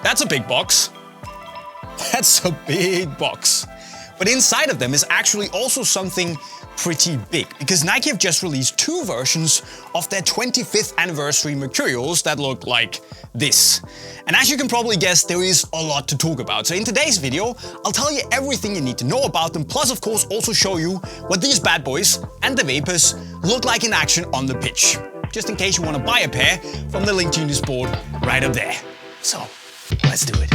That's a big box. That's a big box. But inside of them is actually also something pretty big, because Nike have just released 2 versions of their 25th anniversary Mercurials that look like this. And as you can probably guess, there is a lot to talk about. So in today's video, I'll tell you everything you need to know about them, plus of course also show you what these bad boys and the Vapors look like in action on the pitch. Just in case you want to buy a pair from the link to Unisport right up there. So, let's do it.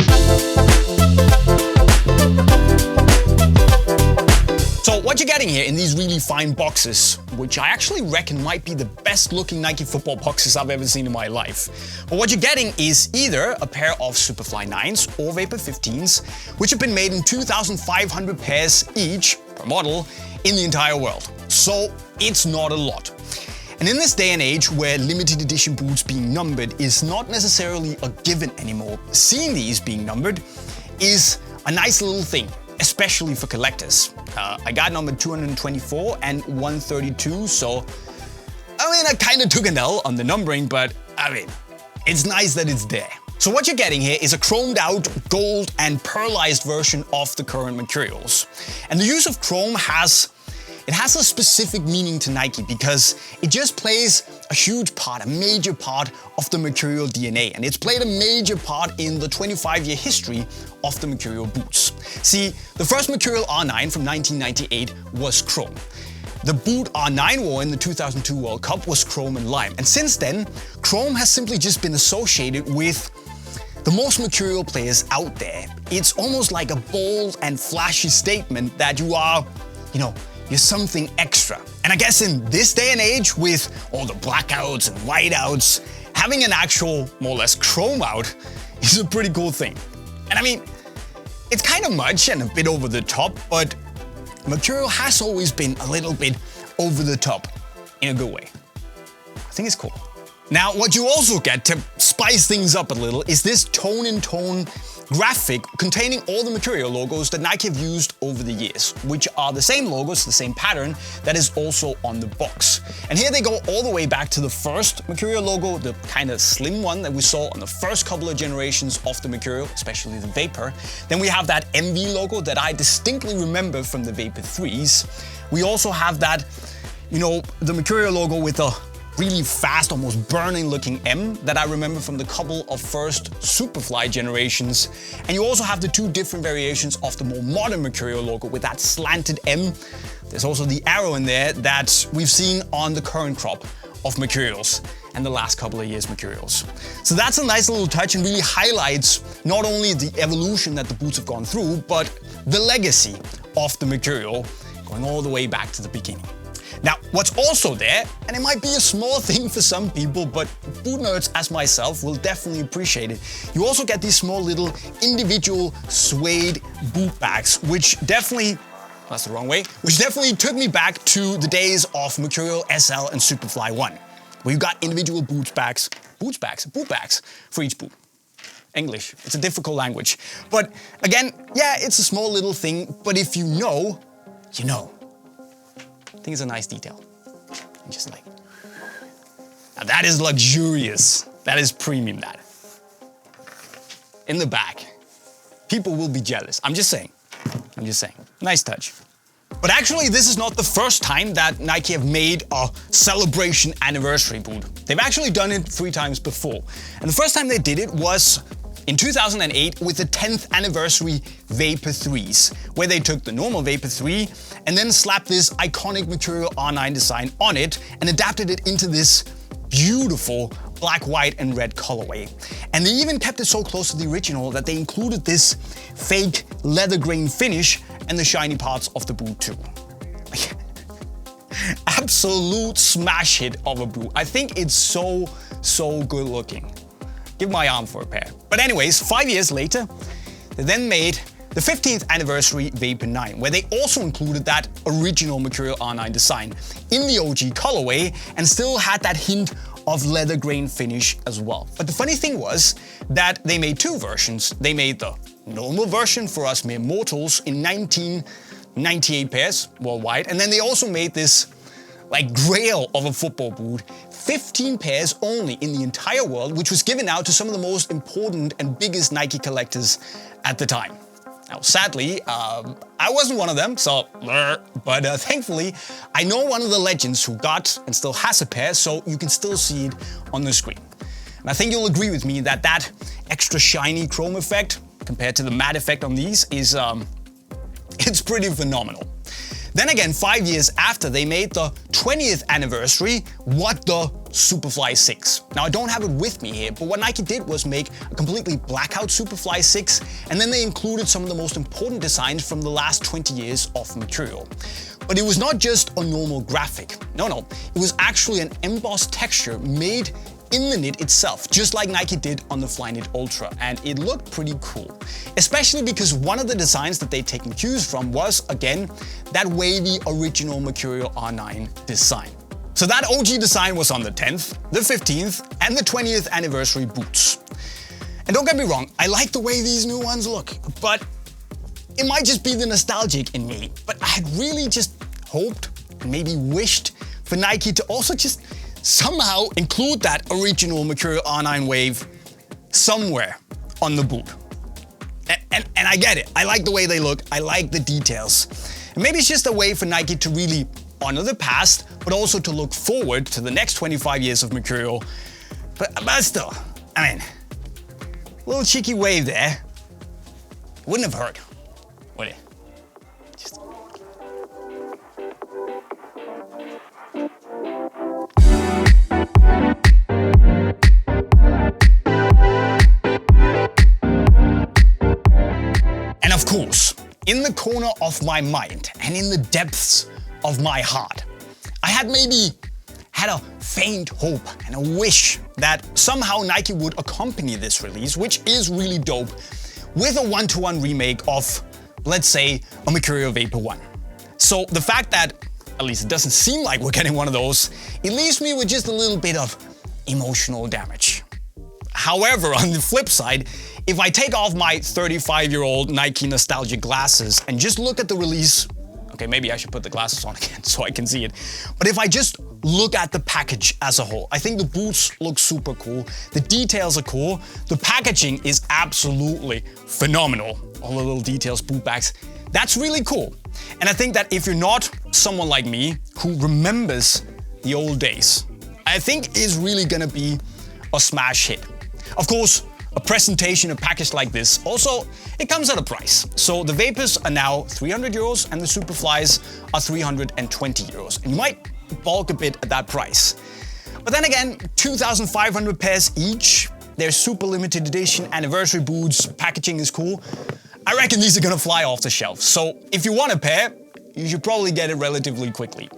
So what you're getting here in these really fine boxes, which I actually reckon might be the best looking Nike football boxes I've ever seen in my life. But what you're getting is either a pair of Superfly 9s or Vapor 15s, which have been made in 2,500 pairs each per model in the entire world. So it's not a lot. And in this day and age where limited edition boots being numbered is not necessarily a given anymore, seeing these being numbered is a nice little thing, especially for collectors. I got number 224 and 132, so I kind of took an L on the numbering, but it's nice that it's there. So what you're getting here is a chromed out, gold and pearlized version of the current Mercurials. And the use of chrome has a specific meaning to Nike because it just plays a huge part, a major part of the Mercurial DNA, and it's played a major part in the 25-year history of the Mercurial boots. See, the first Mercurial R9 from 1998 was chrome. The boot R9 wore in the 2002 World Cup was chrome and lime, and since then, chrome has simply just been associated with the most Mercurial players out there. It's almost like a bold and flashy statement that you are, you're something extra. And I guess in this day and age, with all the blackouts and whiteouts, having an actual, more or less, chrome out is a pretty cool thing. And it's kind of much and a bit over the top, but Mercurial has always been a little bit over the top in a good way. I think it's cool. Now, what you also get to spice things up a little is this tone-in-tone graphic containing all the Mercurial logos that Nike have used over the years, which are the same logos, the same pattern that is also on the box. And here they go all the way back to the first Mercurial logo, the kind of slim one that we saw on the first couple of generations of the Mercurial, especially the Vapor. Then we have that MV logo that I distinctly remember from the Vapor 3s. We also have that, the Mercurial logo with a really fast, almost burning looking M that I remember from the couple of first Superfly generations. And you also have the 2 different variations of the more modern Mercurial logo with that slanted M. There's also the arrow in there that we've seen on the current crop of Mercurials and the last couple of years Mercurials. So that's a nice little touch and really highlights not only the evolution that the boots have gone through, but the legacy of the Mercurial going all the way back to the beginning. Now, what's also there, and it might be a small thing for some people, but boot nerds as myself will definitely appreciate it. You also get these small little individual suede boot bags, which definitely took me back to the days of Mercurial SL and Superfly 1, where you got individual boot bags for each boot. English, it's a difficult language. But again, yeah, it's a small little thing, but if you know, you know. I think it's a nice detail. Now that is luxurious. That is premium, that. In the back. People will be jealous. I'm just saying. Nice touch. But actually, this is not the first time that Nike have made a celebration anniversary boot. They've actually done it 3 times before. And the first time they did it was in 2008 with the 10th anniversary Vapor 3s, where they took the normal Vapor 3 and then slapped this iconic Mercurial R9 design on it and adapted it into this beautiful black, white and red colorway. And they even kept it so close to the original that they included this fake leather grain finish and the shiny parts of the boot too. Absolute smash hit of a boot. I think it's so good looking. Give my arm for a pair. But anyways, 5 years later, they then made the 15th anniversary Vapor 9, where they also included that original Mercurial R9 design in the OG colorway and still had that hint of leather grain finish as well. But the funny thing was that they made 2 versions. They made the normal version for us mere mortals in 1998 pairs worldwide, and then they also made this like grail of a football boot, 15 pairs only in the entire world, which was given out to some of the most important and biggest Nike collectors at the time. Now, sadly, I wasn't one of them, but thankfully, I know one of the legends who got and still has a pair, so you can still see it on the screen. And I think you'll agree with me that that extra shiny chrome effect, compared to the matte effect on these, is it's pretty phenomenal. Then again, 5 years after, they made the 20th anniversary, what the Superfly 6. Now, I don't have it with me here, but what Nike did was make a completely blackout Superfly 6, and then they included some of the most important designs from the last 20 years of Mercurial. But it was not just a normal graphic. No, it was actually an embossed texture made in the knit itself, just like Nike did on the Flyknit Ultra, and it looked pretty cool. Especially because one of the designs that they'd taken cues from was, again, that wavy original Mercurial R9 design. So that OG design was on the 10th, the 15th, and the 20th anniversary boots. And don't get me wrong, I like the way these new ones look, but it might just be the nostalgic in me, but I had really just hoped and maybe wished for Nike to also just somehow include that original Mercurial R9 wave somewhere on the boot. And I get it. I like the way they look. I like the details. And maybe it's just a way for Nike to really honor the past, but also to look forward to the next 25 years of Mercurial. But still, I mean, a little cheeky wave there wouldn't have hurt, would it? Just... And of course, in the corner of my mind and in the depths of my heart, I had a faint hope and a wish that somehow Nike would accompany this release, which is really dope, with a one-to-one remake of, let's say, a Mercurial Vapor 1. So the fact that, at least it doesn't seem like we're getting one of those, it leaves me with just a little bit of emotional damage. However, on the flip side, if I take off my 35-year-old Nike nostalgic glasses and just look at the release, okay, maybe I should put the glasses on again so I can see it, but if I just look at the package as a whole, I think the boots look super cool, the details are cool, the packaging is absolutely phenomenal. All the little details, boot bags, that's really cool. And I think that if you're not someone like me who remembers the old days, I think is really gonna be a smash hit. Of course, a presentation, a package like this, also, it comes at a price. So the Vapors are now 300 euros and the Superflies are 320 euros. And you might balk a bit at that price. But then again, 2,500 pairs each. They're super limited edition anniversary boots, packaging is cool. I reckon these are gonna fly off the shelf. So if you want a pair, you should probably get it relatively quickly.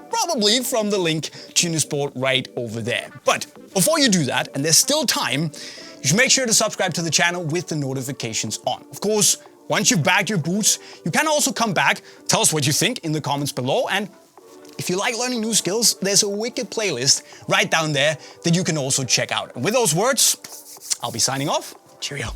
Probably from the link to Unisport right over there. But before you do that, and there's still time, you should make sure to subscribe to the channel with the notifications on. Of course, once you've bagged your boots, you can also come back, tell us what you think in the comments below, and if you like learning new skills, there's a wicked playlist right down there that you can also check out. And with those words, I'll be signing off. Cheerio.